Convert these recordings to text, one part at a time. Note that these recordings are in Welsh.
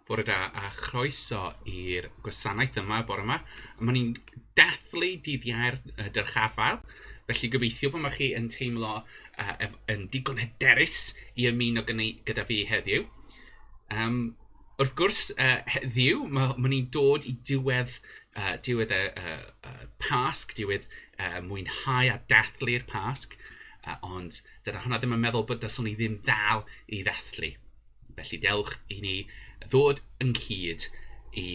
Bore da a chroeso i'r gwasanaeth yma bore yma. Mae ni'n dathlu dyddiau'r dyrchafael, felly gobeithio bod chi yn teimlo yn digon hyderus i ymuno gyda fi heddiw. Wrth gwrs, heddiw, mae ni'n dod i diwedd y Pasg, diwedd mwynhau a dathlu'r Pasg, ond dyna hwnna ddim yn meddwl bod dylswn ni ddim ddal i ddathlu. Felly dewch i ni ddod yn cyd i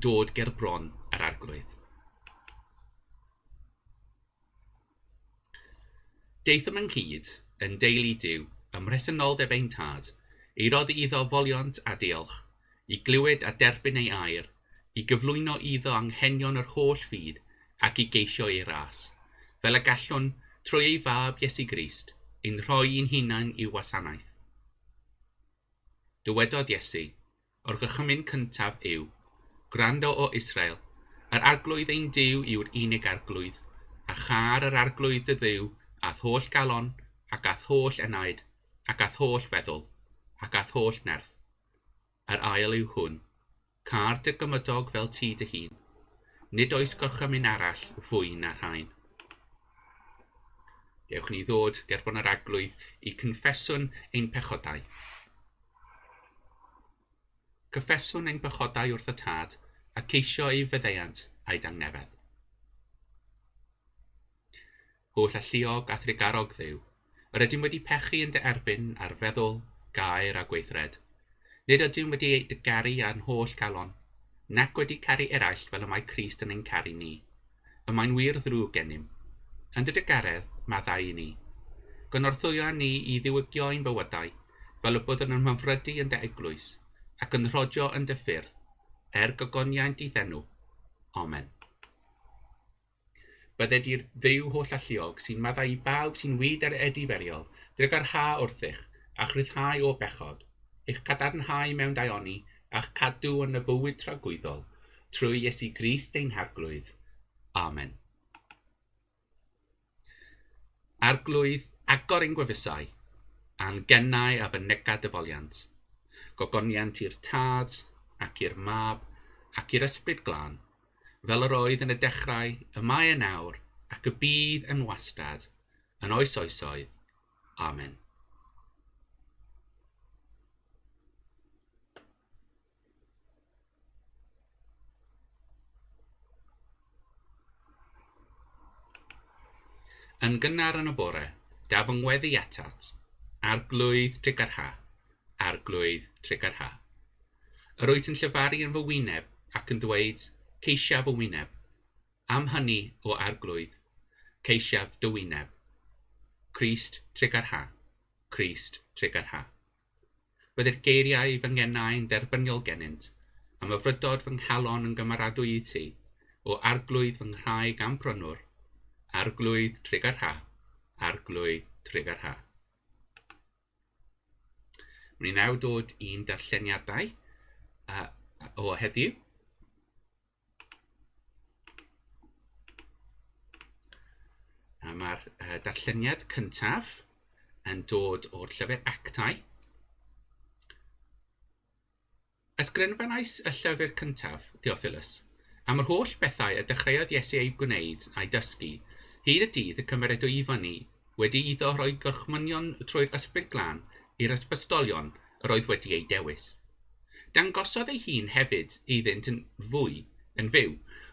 dod ger bron yr arglwydd. Deithom yn cyd yn deulu Duw ym mhresenoldeb ein tad, i roddi iddo foliont a diolch, i glywed a derbyn ei air, i gyflwyno iddo anghenion yr holl fyd ac i geisio ei ras, fel y gallwn trwy ei fab Iesu Grist, ein rhoi i'n hunain i'w wasanaeth. Dywedodd Iesu, o'r gychymyn cyntaf yw, gwrando o Israel, yr arglwydd ein Duw yw'r unig arglwydd, a char yr arglwydd y Dduw ath holl galon, ac ath holl enaid, ac ath holl feddwl, ac ath holl nerth. Yr ail yw hwn, car dy gymydog fel ti dy hun, nid oes gorchymyn arall fwy na'r rhain. Dewch ni ddod ger bron yr arglwydd i confesswn ein pechodau. Cyffeswn ein pechodau wrth y tad, a ceisio ei feddeiant a'i dangnefedd. Holl alluog a thrigarog Dduw, yr ydym wedi pechu yn dy erbyn ar feddwl, gair a gweithred. Nid ydym wedi ei dygaru a'n holl galon, nac wedi caru eraill fel y mae Crist yn ein caru ni. Y mae'n wir ddrwg gennym. Yn dy dygaredd maddau i ni. Gynorthwyo ni i ddiwygio ein bywydau, fel y byddwn yn myfrydu yn dy eglwys, ac yn rhodio yn dy ffyrdd, gogoniant i ddenw. Amen. Bydded i'r Dduw holl alluog sy'n maddau i bawb sy'n wyd ar ediferiol, drygarha wrthych, a chryddhau o bechod, eich cadarnhau mewn daioni, a'ch cadw yn y bywyd tragwyddol, trwy Iesu Grist ein harglwydd. Amen. Arglwydd agor ein gwefusau, a'n gennau a fynegad y foliant. Gogoniant i'r tad, ac i'r mab, ac i'r ysbryd glân, fel yr oedd yn y dechrau, y mae yn awr, ac y bydd yn wastad, yn oes oesoedd. Amen. Yn gynnar yn y bore, da fy ngweddi atat, arglwydd trigarha, arglwydd trigarha. Yr wyt yn llyfaru yn fy wyneb ac yn dweud, ceisiaf y wyneb. Am hynny o arglwydd, ceisiaf dy wyneb. Crist trigarha, Crist trigarha. Byddai'r geiriau fy ngennau yn derbyniol gennynt, am y frydod fy nghalon yn gymaradwy i ti, o arglwydd fy nghraig am prynwr, arglwydd trigarha, arglwydd trigarha. Mae'n nawr dod i'n darlleniadau o heddiw. Mae'r darlleniad cyntaf yn dod o'r llyfr Actau. Ysgrifennais y llyfr cyntaf, Theophilus, am yr holl bethau y dechreuodd Iesu ei gwneud a'i dysgu, hyd y dydd y cymered o i fyny, wedi iddo rhoi gorchmynion trwy'r ysbryd glân i'r ysbrydolion yr oedd wedi ei dewis. Dangosodd ei hun hefyd iddynt yn fyw,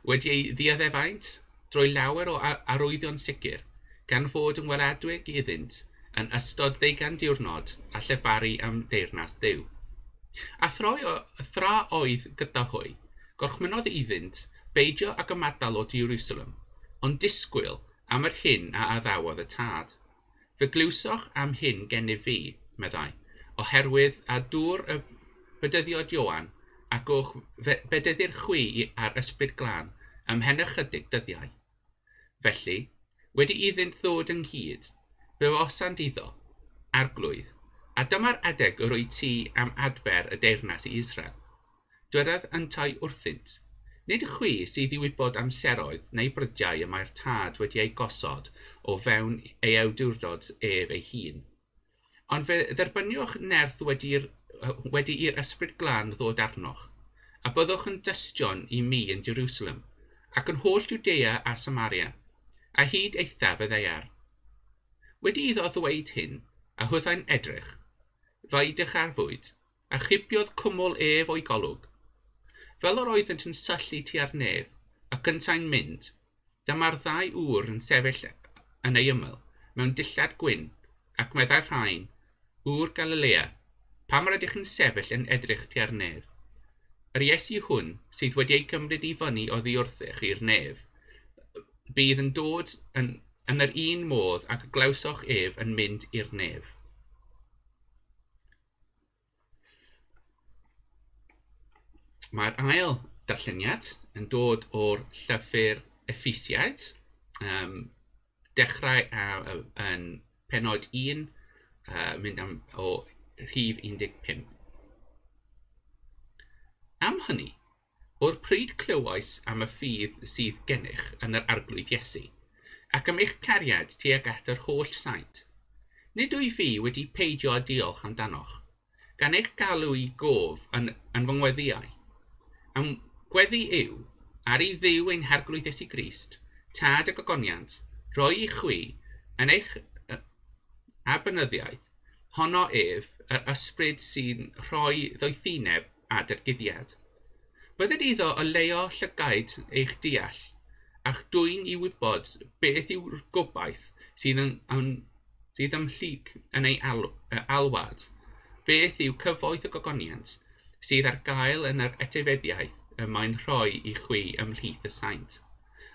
wedi ei ddiaddefaint drwy lawer o arwyddion sicr, gan fod yn weladwig iddynt yn ystod 20 diwrnod a llefaru am deyrnas Dduw. A thra oedd gyda hwy, gorchmynodd iddynt beidio ac ymadal o Jerusalem, ond disgwyl am yr hyn a addawodd y tad. Fe glywsoch am hyn gennyf fi, meddai, oherwydd a dŵr y bedyddiod Ioan ac o'ch bedyddi'r chwi ar ysbryd glân ymhen ychydig dyddiau. Felly, wedi iddynt ddod ynghyd, fe osand iddo, arglwydd, a dyma'r adeg yr wyt ti am adfer y deyrnas i Israel. Dywedodd yntau wrthynt, nid chwi sydd i wybod amseroedd neu brydiau y mae'r tad wedi ei gosod o fewn ei awdurdod ef ei hun. Ond fe dderbyniwch nerth wedi'i wedi i'r ysbryd glân ddod arnoch, a byddwch yn dystion i mi yn Jerusalem, ac yn holl Jwdea a Samaria, a hyd eithaf y ddeiar. Wedi iddo ddweud hyn, a hwyddai'n edrych, faedych ar fwyd, a chipiodd cwmwl ef o'i golwg. Fel yr oeddent yn syllu tua'r nef, ac yntau'n mynd, dyma'r ddau ŵr yn sefyll yn ei ymyl, mewn dillad gwyn, ac meddai'r rhain, ŵr Galilea, pam rydych yn sefyll yn edrych tua'r nef? Yr Iesu hwn, sydd wedi ei cymryd i fyny oddi wrthych i'r nef, bydd yn dod yn yr un modd ac y glawsoch ef yn mynd i'r nef. Mae'r ail darlleniad yn dod o'r llyfr Effesiaid, dechrau yn pennod 1, mynd o rhif 15. Am hynny, o'r pryd clywais am y ffydd sydd gennych yn yr arglwydd Iesu, ac am eich cariad tuag at yr holl saint, nid wyf fi wedi peidio â diolch amdanoch, gan eich galw i gof yn fy ngweddiau. Am gweddi yw, ar ei ddiw ein harglwydd Iesu Grist, tad y gogoniant, roi i chwi yn eich abynyddiaeth, honno ef yr ysbryd sy'n rhoi ddoethineb a dyrgyddiad. Bydded iddo o leo llygaid eich deall, a'ch dwyn i wybod beth yw'r gobaith sydd ymhlith yn ei alwad, beth yw cyfoeth y gogoniant sydd ar gael yn yr etifeddiaeth y mae'n rhoi i chwi ymhlith y saint,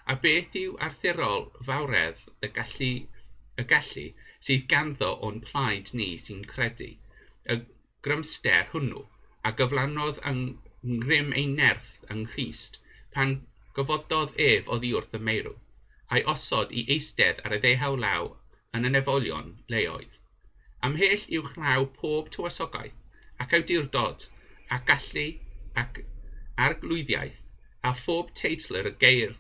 a beth yw arthurol fawredd y gallu sydd ganddo o'n plaid ni sy'n credu, y grymster hwnnw, a gyflanodd yng ngrym ei nerth yng Nghrist, pan gyfododd ef oddi wrth y meirw, a'i osod i eistedd ar y ddehaw law yn y nefolion leoedd. Amhell i'w chlaw pob tywysogaeth, ac awdurdod, a gallu, ac arglwyddiaeth, a phob teitl y geir,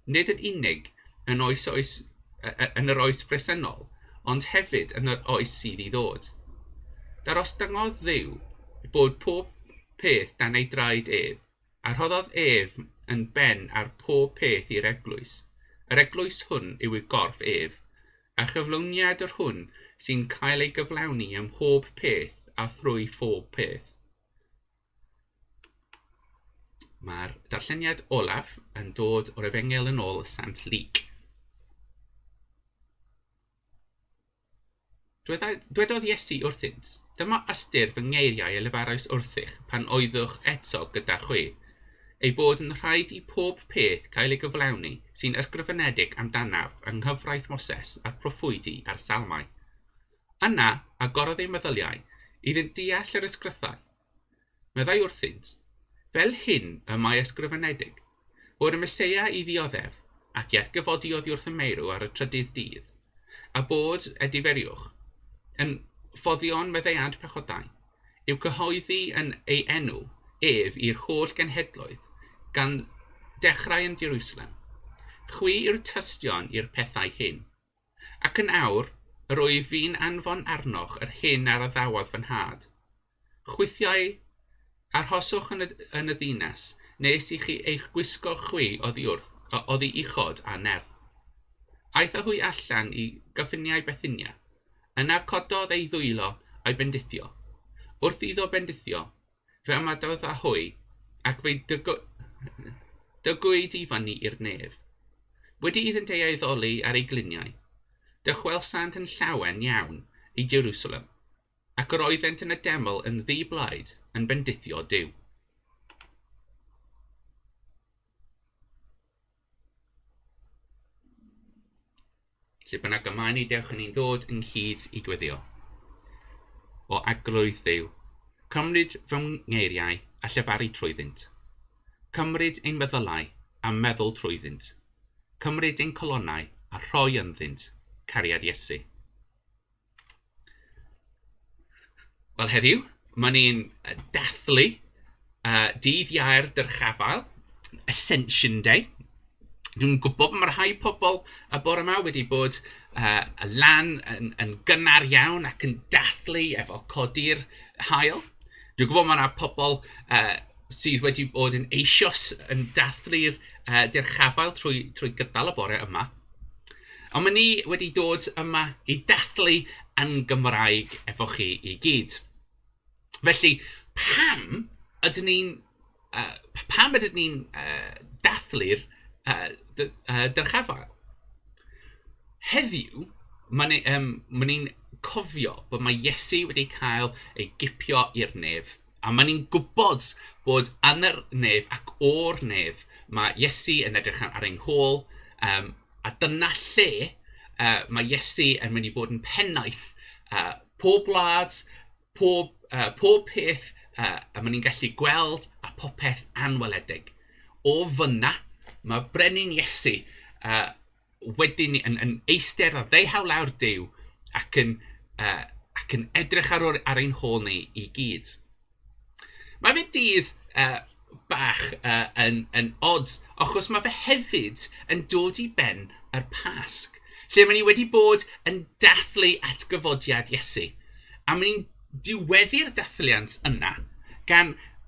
nid yn unig yn yr oes bresennol, ond hefyd yn yr oes sydd i ddod. Darostyngodd Dduw bod pob peth dan ei draed ef, a rhoddodd ef yn ben ar pob peth i'r eglwys. Yr eglwys hwn yw ei gorff ef, a chyflwyniad yr hwn sy'n cael ei gyflawni ym mhob peth a thrwy phob peth. Mae'r darlleniad olaf yn dod o'r Efengyl yn ôl Sant Luc. Dwedodd Iesu wrthynt, dyma ystyr fy ngeiriau y lefarais wrthych pan oeddwch eto gyda chwi, ei bod yn rhaid i pob peth cael ei gyflawni sy'n ysgrifenedig amdanaf yng nghyfraith Moses a'r proffwydi a'r salmau. Yna agorodd ei meddyliau iddynt deall yr ysgrythau. Meddai wrthynt, fel hyn y mae ysgrifenedig, bod y Meseia i ddioddef ac i atgyfodi oddi wrth y meirw ar y trydydd dydd, a bod diferiwch yn ffoddion meddeiad pechodau, yw cyhoeddi yn ei enw ef i'r holl genhedloedd, gan dechrau yn Jerusalem. Chwi yw'r tystion i'r pethau hyn, ac yn awr, yr wyf fi'n anfon arnoch yr hyn ar y ddawodd fy nhad. Chwythiau arhoswch yn y ddinas, nes i chi eich gwisgo chwi oddi uchod a nerf. Aeth y hwy allan i gyffiniau Bethinia, yna cododd ei ddwylo a'i bendithio. Wrth iddo bendithio, fe ymadodd â hwy, ac fe dygwyd i fyny i'r nef. Wedi iddynt ei aeddoli ar ei gliniau, dychwelsant yn llawen iawn i Jerusalem, ac yr oeddent yn y deml yn ddiblaid yn bendithio Duw. Lle bynnag ymaen i dewch yn ein ddod ynghyd i gweddio. O aglwydd Dduw, cymryd fy ngeiriau a llefaru trwyddynt. Cymryd ein meddylau a meddwl trwyddynt. Cymryd ein colonnau a rhoi ynddynt cariad Iesu. Wel heddiw, mae ni'n dathlu dydd Iau'r Dyrchafael, Ascension Day. Dwi'n gwybod mae rhai pobl y bore yma wedi bod lan yn gynnar iawn ac yn dathlu efo codi'r hael. Dwi'n gwybod mae yna pobl sydd wedi bod yn eisoes yn dathlu'r dirchafael trwy gydal y bore yma. Ond mae ni wedi dod yma i dathlu yn Gymraeg efo chi i gyd. Felly, pam ydyn ni'n dathlu'r dirchafael? Heddiw, mae ni'n cofio bod mae Iesu wedi cael ei gipio i'r nef. A mae ni'n gwybod bod yn yr nef ac o'r nef mae Iesu yn edrych ar ein hôl. A dyna lle mae Iesu yn mynd i bod yn pennaeth pob wlad, pob peth a mae ni'n gallu gweld a popeth anweledig. O fyna, mae brenin Iesu wedyn yn eistedd ar ddeuhaw lawr Duw ac yn edrych ar ein hôl ni i gyd. Mae fe dydd bach yn od, achos mae fe hefyd yn dod i ben yr Pasg, lle mae ni wedi bod yn dathlu atgyfodiad Iesu. A mae ni'n diweddu'r dathliant yna gan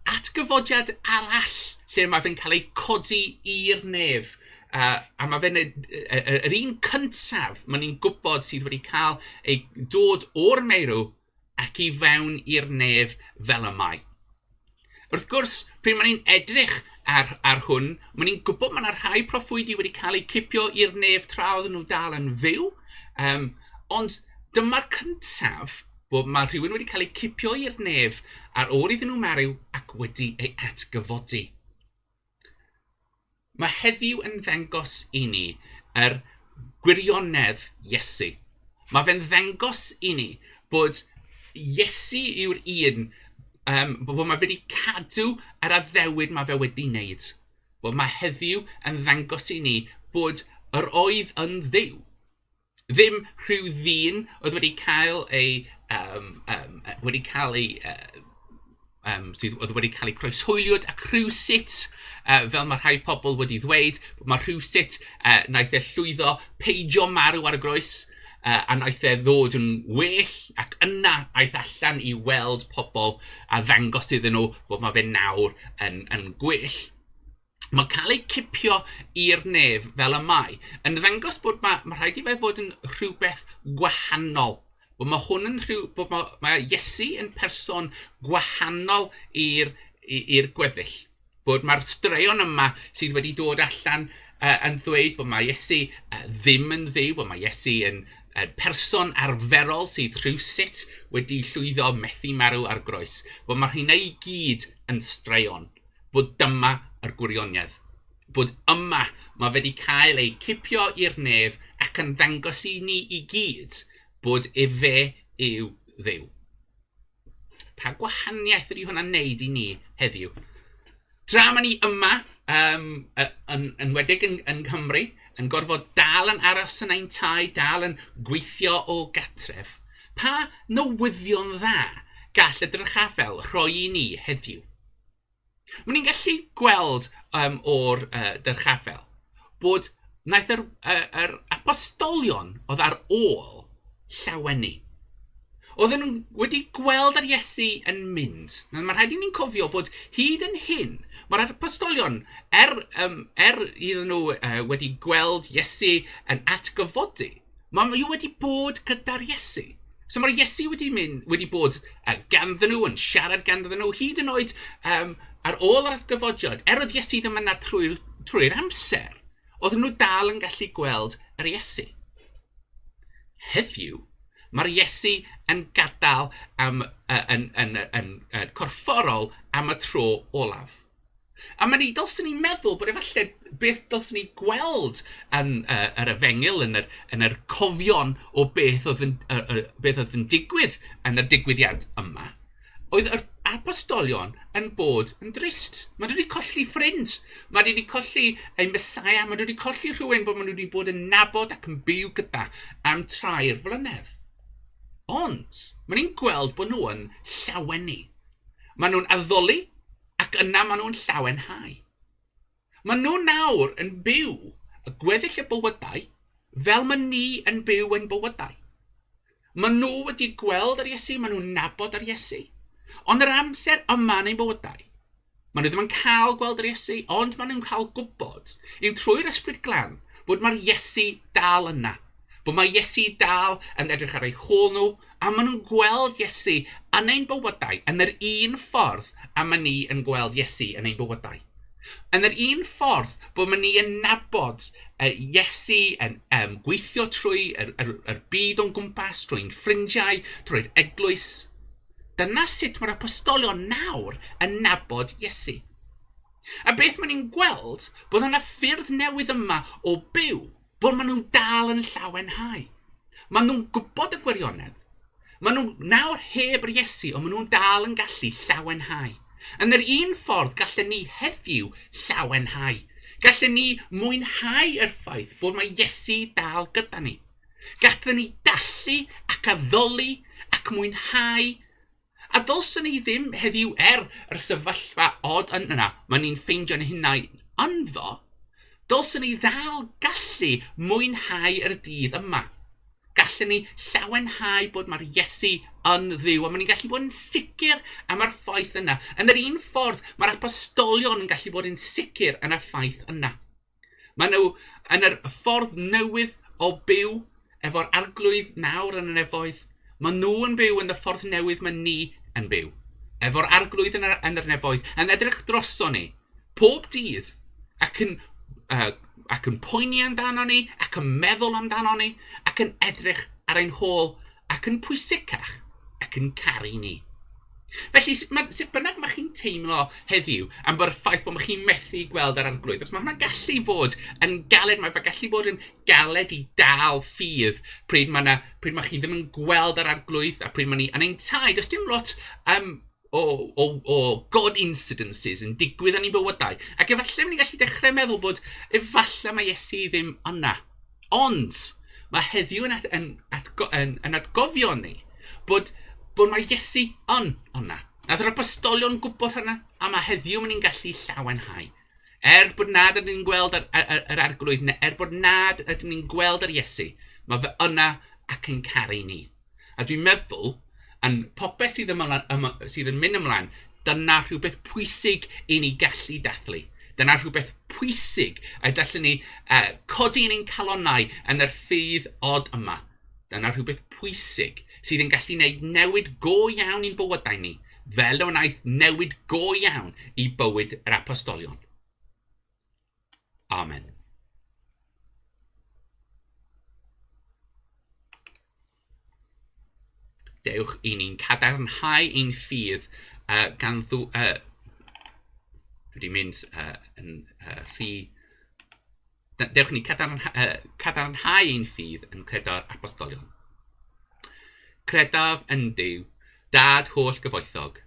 atgyfodiad arall lle mae fe'n cael ei codi i'r nef. A mae fe'n yr un cyntaf mae ni'n gwybod sydd wedi cael ei dod o'r meirw ac i fewn i'r nef fel y mae. Wrth gwrs, pryd mae ni'n edrych ar hwn, mae ni'n gwybod mae yna rhai proffwydi wedi cael eu cipio i'r nef tra oedden nhw dal yn fyw. Ond dyma'r cyntaf bod mae rhywun wedi cael ei cipio i'r nef ar ôl iddyn nhw marw ac wedi ei atgyfodi. Mae heddiw yn ddangos i ni yr gwirionedd Iesu. Mae fe'n ddangos i ni bod Iesu yw'r un bod mae wedi cadw yr addewid mae fe wedi wneud. Bod mae heddiw yn ddangos i ni bod yr oedd yn dduw. Ddim rhyw ddyn oedd wedi cael ei croeshoeliwyd ac rhywsut, fel mae rhai pobl wedi ddweud, mae rhywsut naeth e llwyddo peidio marw ar y groes, a naeth e ddod yn well, ac yna aeth allan i weld pobl a ddangos iddyn nhw bod mae fe nawr yn gwell. Mae cael ei cipio i'r nef fel y mae yn ddangos bod mae rhaid i fe fod yn rhywbeth gwahanol. Bod mae Iesu yn person gwahanol i'r gweddill. Bod mae'r straeon yma sydd wedi dod allan yn ddweud bod mae Iesu ddim yn dduw, bod mae Iesu yn person arferol sydd rhywsut wedi llwyddo methu marw ar groes. Bod mae rhywun i gyd yn straeon. Bod dyma yr gwirionedd. Bod yma mae wedi cael ei cipio i'r nef ac yn ddangos i ni i gyd bod fe yw dduw. Pa gwahaniaeth ydy hwnna'n neud i ni heddiw? Tra mae ni yma, yn wedig yn Cymru, yn gorfod dal yn aros yn ein tai, dal yn gweithio o gatref, pa newyddion dda gall y dyrchafael rhoi i ni heddiw? Mae ni'n gallu gweld o'r dyrchafael bod wnaeth yr apostolion oedd ar ôl llawennu. Oedden nhw wedi gweld ar Iesu yn mynd. Mae rhaid i ni'n cofio bod hyd yn hyn, mae'r apostolion, iddyn nhw wedi gweld Iesu yn atgyfodi, mae nhw wedi bod gyda'r Iesu. So mae'r Iesu wedi bod ganddyn nhw, yn siarad ganddyn nhw, hyd yn oed ar ôl yr atgyfodiad, oedd Iesu ddim yna trwy'r amser, oedden nhw dal yn gallu gweld yr Iesu. Heddiw, mae'r Iesu yn gadael yn corfforol am y tro olaf. A mae ni dylsyn ni'n meddwl bod efallai beth dylsyn ni gweld yn yr efengil, yn yr cofion o beth oedd yn digwydd yn y digwyddiad yma. Oedd yr apostolion yn bod yn drist. Mae wedi colli ffrind. Mae wedi colli ei Mesaia. Mae wedi colli rhywun bod mae wedi bod yn nabod ac yn byw gyda am 3 flynedd. Ond, mae ni'n gweld bod nhw yn llawennu. Mae nhw'n addoli ac yna mae nhw'n llawenhau. Mae nhw nawr yn byw y gweddill y bywydau fel mae ni yn byw yn bywydau. Mae nhw wedi gweld ar Iesu, mae nhw'n nabod ar Iesu. Ond yr amser yma yn ein bywydau, maen nhw ddim yn cael gweld yr Iesu, ond maen nhw'n cael gwybod yw trwy'r ysbryd glân bod mae'r Iesu dal yna. Bod mae Iesu dal yn edrych ar eu hôl nhw, a maen nhw'n gweld Iesu yn ein bywydau yn yr un ffordd a maen ni yn gweld Iesu yn ein bywydau. Yn yr un ffordd bod maen ni yn nabod Iesu yn gweithio trwy yr byd o'n gwmpas, trwy'n ffrindiau, trwy'r eglwys. Dyna sut mae'r apostolion nawr yn nabod Iesu. A beth maen ni'n gweld bod yna ffyrdd newydd yma o byw, bod maen nhw dal yn llawenhau. Maen nhw'n gwybod y gwirionedd. Maen nhw nawr heb yr Iesu, ond maen nhw'n dal yn gallu llawenhau. Yn yr un ffordd gallen ni heddiw llawenhau. Gallen ni mwynhau yr ffaith bod mae Iesu dal gyda ni. Gallen ni dallu ac addoli ac mwynhau. A ddylswn ni ddim heddiw yr sefyllfa od yna maen ni'n ffeindio'n hunain ynddo, dylswn ni ddal gallu mwynhau yr dydd yma. Gallen ni llawenhau bod mae'r Iesu yn Dduw, a maen ni'n gallu bod yn sicr am yr ffaith yna. Yn yr un ffordd, mae'r apostolion yn gallu bod yn sicr yn y ffaith yna. Maen nhw yn yr ffordd newydd o byw efo'r arglwydd nawr yn y nefoedd. Maen nhw yn byw yn y ffordd newydd maen ni yn byw. Efo'r arglwydd yn yr nefoedd, yn edrych droso ni, pob dydd, ac yn poeni amdano ni, ac yn meddwl amdano ni, ac yn edrych ar ein hôl, ac yn pwysicach, ac yn caru ni. Felly, sut bynnag mae chi'n teimlo heddiw am bod y ffaith bod chi'n methu gweld yr arglwydd, mae hwnna'n gallu bod yn galed, mae'n gallu bod yn galed i dal ffydd pryd mae chi ddim yn gweld yr arglwydd, a pryd mae ni yn ein tai. Does dim lot o God incidences yn digwydd yn ei bywydau. Ac efallai ni'n gallu dechrau meddwl bod efallai mae Iesu ddim yna. Ond mae heddiw yn atgofio ni bod mae Iesu yn yna. Nath yr apostolion gwybod hynna, a mae heddiw ni'n gallu llawenhau. Bod nad ydyn ni'n gweld yr arglwydd, neu bod nad ydyn ni'n gweld yr Iesu, mae fe yna ac yn caru ni. A dwi'n meddwl, yn popeth sydd yn mynd ymlaen, dyna rhywbeth pwysig i ni gallu dathlu. Dyna rhywbeth pwysig a dallwn ni codi yn ein calonnau yn yr ffydd od yma. Dyna rhywbeth pwysig sydd yn gallu gwneud newid go iawn i'n bywydau ni, fel y wnaeth newid go iawn i bywyd yr apostolion. Amen. Dewch i ni'n cadarnhau ein ffydd gan wedi mynd yn rhy... Dewch i ni cadarnhau ein ffydd yn credo'r apostolion. Credaf yn Duw, Dad holl gyfoethog,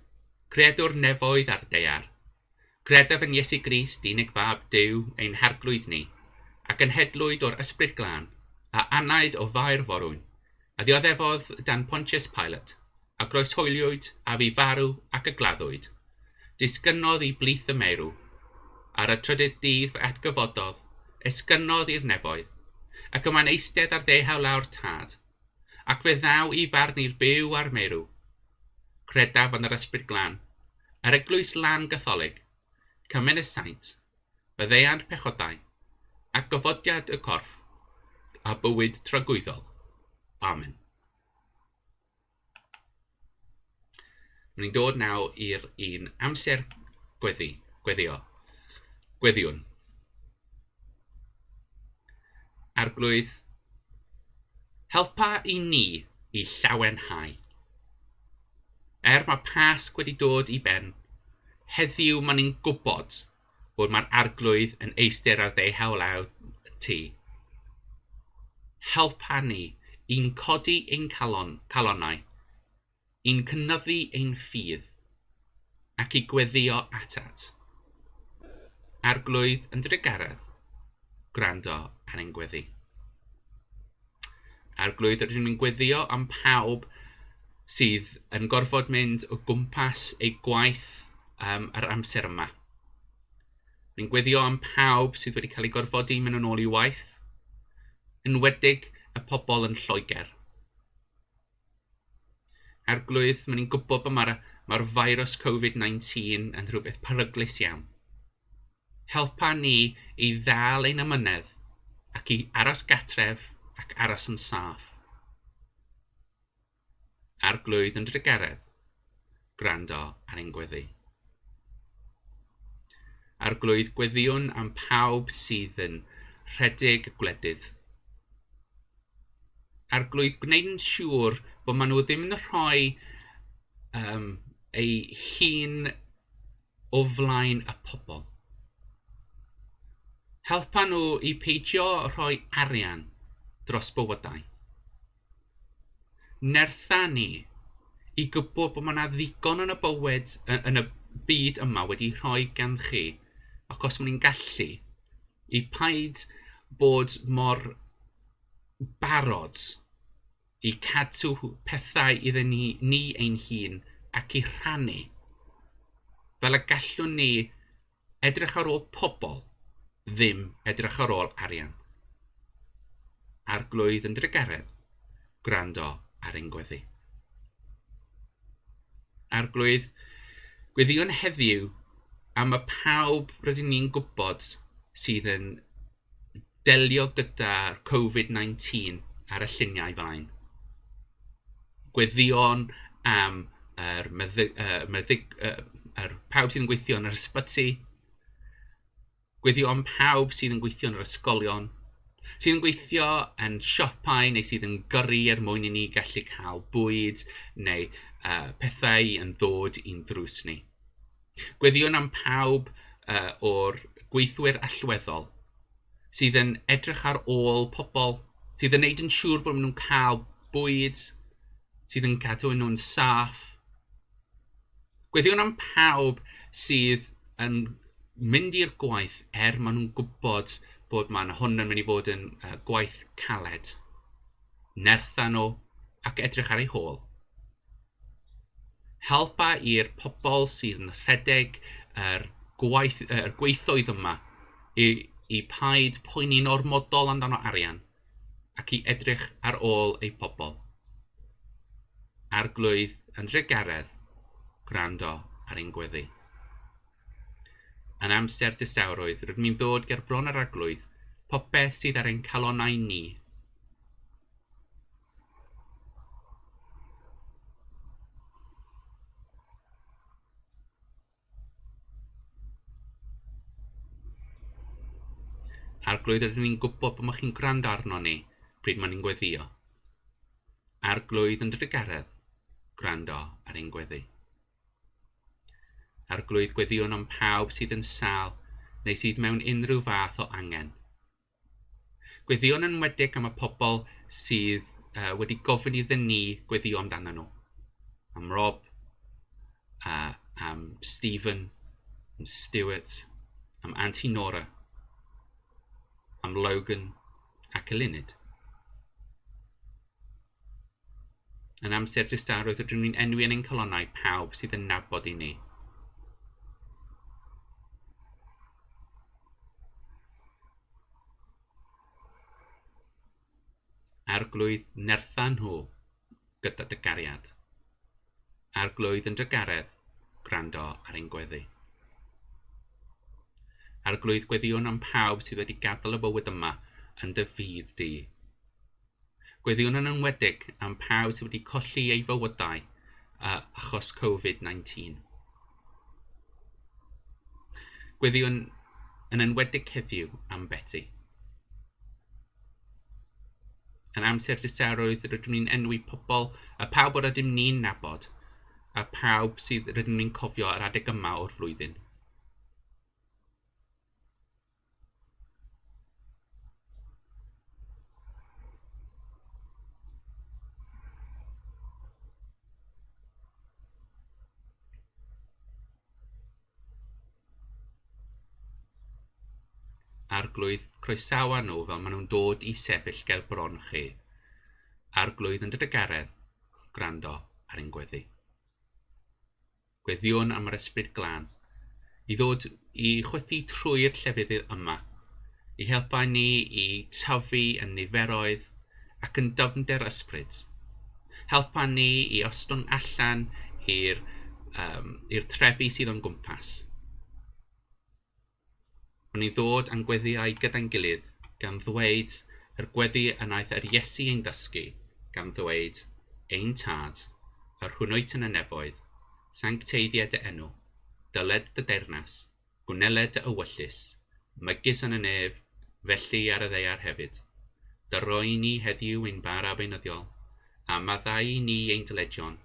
Creadwr nefoedd a'r daear. Credaf yn Iesu Grist, unig fab Duw, ein harglwydd ni, ac yn hedlwyd o'r ysbryd glân, a anaid o fair forwyn, a ddioddefodd dan Pontius Pilate, a groeshoeliwyd a fi farw ac y gladdwyd. Disgynnodd i blith y meirw, ar y trydydd dydd atgyfododd, esgynnodd i'r nefoedd, ac yma'n eistedd ar ddehaw lawr tad, ac fe ddaw i farn i'r byw a'r meirw. Credaf yn yr ysbryd glân, yr eglwys lan gatholig, cymen y saint, byddeiant pechodau, ac gofodiad y corff, a bywyd tragwyddol. Amen. Ni'n dod nawr i'r un amser gweddiwn. Arglwydd, helpa i ni i llawenhau. Mae Pasg wedi dod i ben, heddiw maen ni'n gwybod bod mae'r arglwydd yn eistedd ar ddehaw lawr tŷ. Helpa ni i'n codi ein calonnau, i'n cynyddu ein ffydd, ac i gweddio atat. Arglwydd yn drygaredd, gwrando ar ein gweddi. Arglwydd ydyn ni'n gweddio am pawb sydd yn gorfod mynd o gwmpas ei gwaith yr amser yma. Ni'n gweddio am pawb sydd wedi cael ei gorfodi mynd yn ôl i waith, enwedig y pobl yn Lloegr. Arglwydd, maen ni'n gwybod bod mae'r Mae'r virus Covid-19 yn rhywbeth peryglus iawn. Helpa ni i ddal ein amynedd ac i aros gatref ac aros yn saff. Arglwydd yn Tregaredd, gwrando ar ein gweddi. Arglwydd gweddiwn am pawb sydd yn rhedeg gwledydd. Arglwydd gwneud yn siŵr bod maen nhw ddim yn rhoi eu hun o flaen y pobl. Helpa nhw i peidio rhoi arian dros bywydau. Nertha ni i gwybod bod yna ddigon yn y bywyd yn y byd yma wedi rhoi gan chi, ac os mwyn gallu, i paid bod mor barod i cadw pethau iddyn ni ein hun ac i rhannu, fel y gallwn ni edrych ar ôl pobl, ddim edrych ar ôl arian. Arglwydd yn Tregaredd, gwrando ar ein gweddi. Arglwydd, gweddiwn heddiw am y pawb rydyn ni'n gwybod sydd yn delio gyda Covid-19 ar y lluniau flaen. Gweddion am pawb sydd yn gweithio yn yr ysbyty, gweddio am pawb sydd yn gweithio yn yr ysgolion, sydd yn gweithio yn siopau neu sydd yn gyrru mwyn i ni gallu cael bwyd neu pethau yn dod i'n drws ni. Gweddion am pawb o'r gweithwyr allweddol sydd yn edrych ar ôl pobl, sydd yn neud yn siŵr bod nhw'n cael bwyd, sydd yn cadw nhw'n saff. Gweddion am pawb sydd yn mynd i'r gwaith maen nhw'n gwybod bod hwn yn mynd i fod yn gwaith caled. Nertha nhw ac edrych ar ei hôl. Helpa i'r pobl sydd yn rhedeg yr gweithoedd yma i paid poeni'n ormodol amdano arian ac i edrych ar ôl ei pobl. Arglwydd yn Tregaredd, gwrando ar ein gweddi. Yn amser distawrwydd, rydym ni'n ddod ger bron yr arglwydd, popeth sydd ar ein calonnau ni. Arglwydd, rydym ni'n gwybod bod chi'n gwrando arno ni pryd maen ni'n gweddio. Arglwydd yn Tregaredd, gwrando ar ein gweddi. Arglwydd gweddiwn am pawb sydd yn sâl neu sydd mewn unrhyw fath o angen. Gweddiwn yn enwedig am y pobl sydd wedi gofyn iddyn ni gweddio amdano nhw. Am Rob, am Stephen, am Stuart, am Auntie Nora, am Logan ac Eluned. Yn amser distawrwydd rydym ni'n enwi yn ein colonnau pawb sydd yn nabod i ni. Arglwydd, nertha nhw gyda dy gariad. Arglwydd yn Tregaredd, gwrando ar ein gweddi. Arglwydd, gweddiwn am pawb sydd wedi gadael y bywyd yma yn dy fydd di. Gweddiwn yn enwedig am pawb sydd wedi colli ei fywydau achos Covid-19. Gweddiwn yn enwedig heddiw am Betty. Yn amser distawrwydd rydym ni'n enwi pobl, pawb o'r rydym ni'n nabod, a pawb sydd rydym ni'n cofio yr adeg yma o'r flwyddyn. Arglwydd, croesawa nhw fel maen nhw'n dod i sefyll ger bron chi. Arglwydd yn Tregaredd, gwrando ar ein gweddi. Gweddiwn am yr ysbryd glân, i ddod i chwythu trwy'r llefydd yma, i helpa ni i tyfu yn niferoedd ac yn dyfnder ysbryd. Helpa ni i ostwng allan i'r i'r trefi sydd o'n gwmpas. O'n i'n ddod yn gweddiau gyda'n gilydd gan ddweud yr gweddi yn aeth yr Iesu ein dysgu gan ddweud ein tad, yr hwnnwyt yn y nefoedd, sancteiddiau dy enw, dyled dy dernas, gwneled dy ewyllus, mygys yn y nef, felly ar y ddeiar hefyd. Dyroi ni heddiw ein bar a beunyddiol, a maddau ni ein dyledion,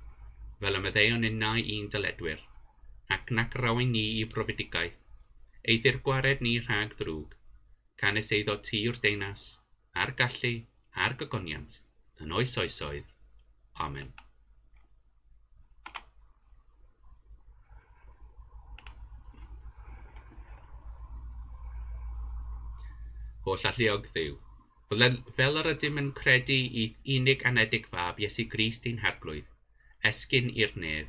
fel y meddeion innau i'n dyledwyr, ac nac rawen ni i brofedigaeth, eithir gwared ni rhag drwg, canes eiddo tir deunas, a'r gallu, a'r gogoniant, yn oes oesoedd. Amen. Holl alluog Dduw, fel yr ydym yn credu i unig anedig fab Iesu Grist ein harglwydd, esgyn i'r nef,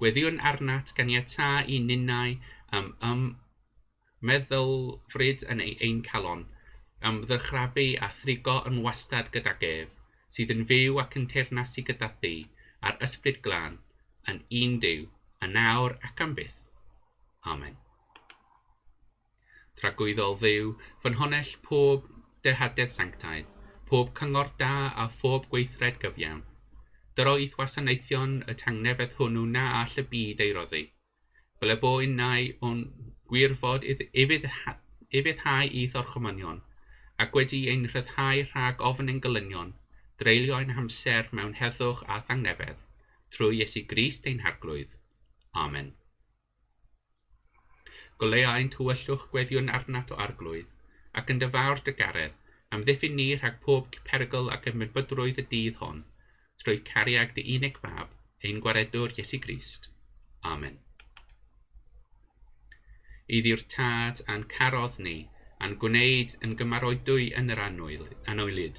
gweddiwn arnat ganiata i ninnau meddylfryd yn ein calon, ddyrchrabu a thrigo yn wastad gydag ef, sydd yn fyw ac yn teyrnasu gyda thi, a'r ysbryd glân, yn un Duw, yn nawr ac am byth. Amen. Tragwyddol Dduw, fy nhonell pob dehadedd sanctaidd, pob cyngor da a phob gweithred gyfiawn. Dyro i'th wasanaethion y tangnefedd hwnnw na all y byd ei roddi. Fel y bo innau o'n gwirfod ifeddhau i'th orchymynion, ac wedi ein rhyddhau rhag ofn ein gylynion, dreulio ein hamser mewn heddwch a thangnefedd, trwy Iesu Grist ein harglwydd. Amen. Goleau'n tywyllwch gweddiwn arnat o arglwydd, ac yn dyfawr dy garedd, am ddiffyn ni rhag pob perygl ac ymwybydrwydd y dydd hon, trwy cariad dy unig fab, ein gwaredwr Iesu Grist. Amen. Iddi'r tad a'n carodd ni, a'n gwneud yn gymaroedwy yn yr anoelid.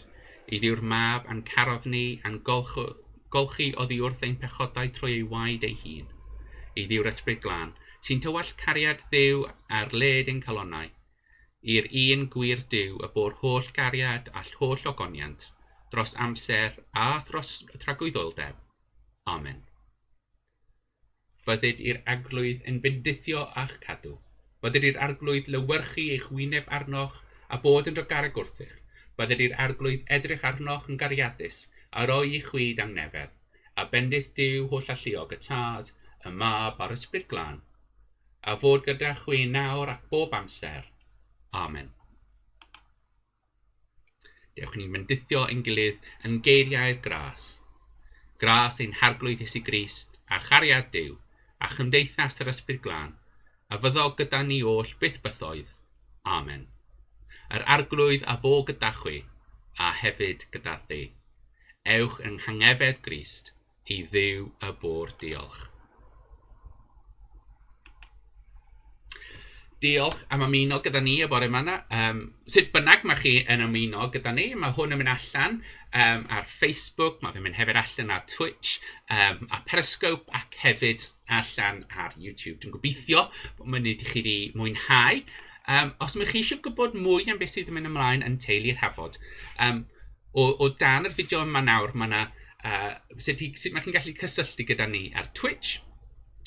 Iddi'r mab a'n carodd ni, a'n golchi oddi wrth ein pechodau trwy ei waed ei hun. Iddi'r ysbryd glân, sy'n tywall cariad Dduw ar led ein calonnau, i'r un gwir Duw y bo'r holl gariad all holl ogoniant, dros amser a dros tragwyddoldeb. Amen. Byddid i'r arglwydd yn bendithio a'ch cadw. Byddid i'r arglwydd lywyrchu eich wyneb arnoch a bod yn dogareg wrthych. Byddid i'r arglwydd edrych arnoch yn gariadus a roi i chwyd am nefedd, a bendith Duw holl alluog y tad, y mab a'r ysbryd glân, a fod gyda chwi nawr ac bob amser. Amen. Dewch ni'n bendithio ein gilydd yn geiriau gras. Gras ein harglwydd Iesu Grist, a chariad Duw, a chymdeithas yr ysbryd glân, a fyddo gyda ni oll byth bythoedd. Amen. Yr arglwydd a bo gyda chwi, a hefyd gyda thi. Ewch yng nghangefedd Grist, i Dduw y bôr diolch. Diolch am ymuno gyda ni y bore yma. Sut bynnag mae chi yn ymuno gyda ni, mae hwn yn mynd allan ar Facebook, mae fe'n mynd hefyd allan ar Twitch, a Periscope, ac hefyd allan ar YouTube. Dwi'n gobeithio bod mae'n wneud i chi wedi mwynhau. Os mae chi eisiau gwybod mwy am beth sydd yn mynd ymlaen yn Teulu'r Hafod, o dan yr fideo yma nawr, sut mae chi'n gallu cysylltu gyda ni ar Twitch,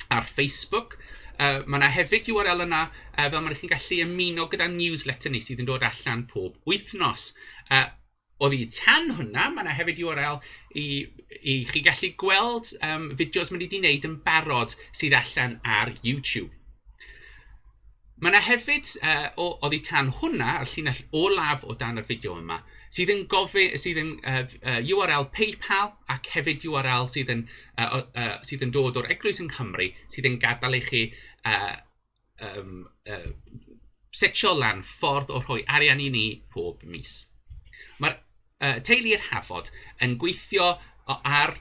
ar Facebook. Mae yna hefyd URL yna fel mae chi'n gallu ymuno gyda newsletter ni sydd yn dod allan pob wythnos. Oddi tan hwnna, mae yna hefyd URL i chi gallu gweld fideos mae wedi wneud yn barod sydd allan ar YouTube. Mae yna hefyd, oddi tan hwnna, a'r llinell olaf o dan yr fideo yma, sydd yn URL PayPal ac hefyd URL sydd yn dod o'r Eglwys yng Nghymru, sydd yn gadael i chi setsio lan ffordd o rhoi arian i ni pob mis. Mae'r Teulu'r Hafod yn gweithio ar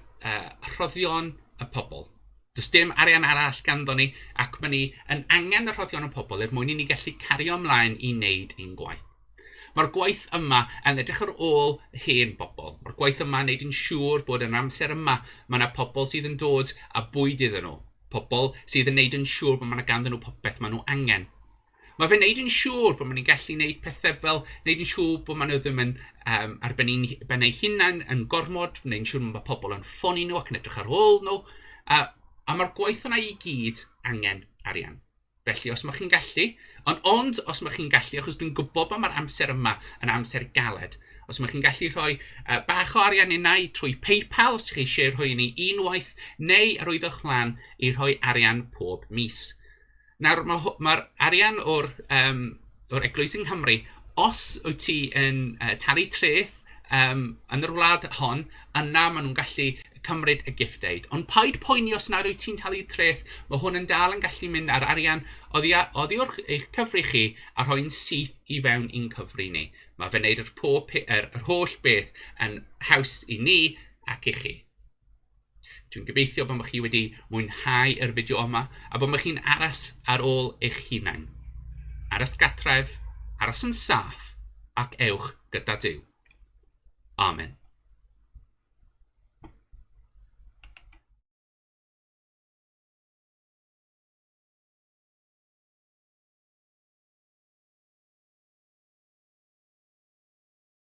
rhoddion y pobl. Does dim arian arall ganddo ni, ac mae ni yn angen y rhoddion y pobl mwyn i ni gallu cario ymlaen i wneud ein gwaith. Mae'r gwaith yma yn edrych ar ôl hen bobl. Mae'r gwaith yma yn gwneud yn siŵr bod yn amser yma mae yna pobl sydd yn dod a bwyd iddyn nhw. Pobl sydd yn gwneud yn siŵr bod mae yna ganddyn nhw popeth maen nhw angen. Mae fe'n gwneud yn siŵr bod mae'n gallu gwneud pethau fel gwneud yn siŵr bod maen nhw ddim yn ben eu hunain yn gormod, gwneud yn siŵr bod pobl yn ffoni nhw ac yn edrych ar ôl nhw. A mae'r gwaith yna i gyd angen arian. Felly, os ydych chi'n gallu, ond os ydych chi'n gallu, achos dwi'n gwybod bod mae'r amser yma yn amser galed, os ydych chi'n gallu rhoi bach o arian unai trwy PayPal, os ydych chi eisiau rhoi ni unwaith, neu arwyddwch lan i rhoi arian pob mis. Nawr, mae'r arian o'r Eglwys yng Nghymru, os wyt ti yn talu treth yn yr wlad hon, yna maen nhw'n gallu cymryd y gifteid. Ond paid poeni os nad wyt ti'n talu treth, mae hwn yn dal yn gallu mynd ar arian oddi eich cyfri chi a rhoi'n syth i fewn i'n cyfri ni. Mae fe wneud yr holl beth yn haws i ni ac i chi. Dwi'n gobeithio bod chi wedi mwynhau yr fideo yma a bod chi'n aros ar ôl eich hunain. Aros gatref, aros yn saff ac ewch gyda Duw. Amen.